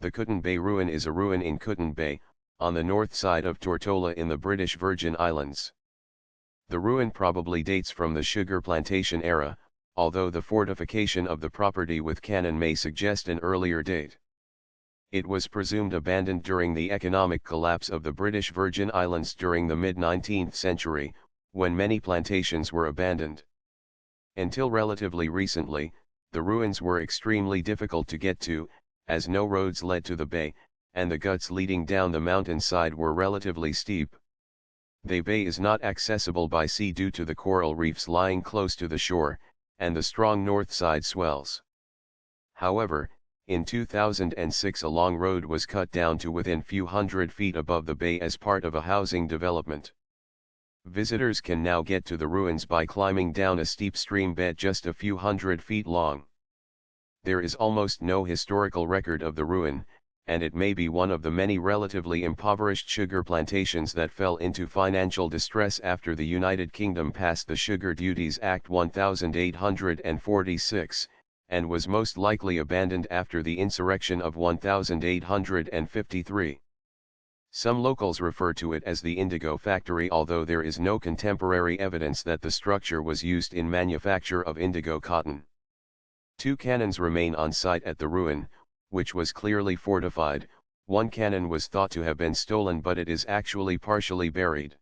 The Cooten Bay ruin is a ruin in Cooten Bay, on the north side of Tortola in the British Virgin Islands. The ruin probably dates from the sugar plantation era, although the fortification of the property with cannon may suggest an earlier date. It was presumed abandoned during the economic collapse of the British Virgin Islands during the mid-19th century, when many plantations were abandoned. Until relatively recently, the ruins were extremely difficult to get to, as no roads led to the bay, and the guts leading down the mountainside were relatively steep. The bay is not accessible by sea due to the coral reefs lying close to the shore, and the strong north side swells. However, in 2006 a long road was cut down to within few hundred feet above the bay as part of a housing development. Visitors can now get to the ruins by climbing down a steep stream bed just a few hundred feet long. There is almost no historical record of the ruin, and it may be one of the many relatively impoverished sugar plantations that fell into financial distress after the United Kingdom passed the Sugar Duties Act 1846, and was most likely abandoned after the insurrection of 1853. Some locals refer to it as the indigo factory, although there is no contemporary evidence that the structure was used in manufacture of indigo cotton. 2 cannons remain on site at the ruin, which was clearly fortified. One cannon was thought to have been stolen, but it is actually partially buried.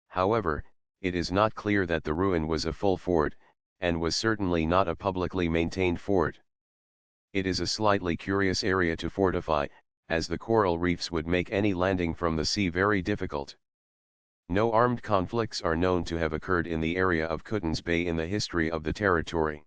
However, it is not clear that the ruin was a full fort, and was certainly not a publicly maintained fort. It is a slightly curious area to fortify, as the coral reefs would make any landing from the sea very difficult. No armed conflicts are known to have occurred in the area of Cooten Bay in the history of the territory.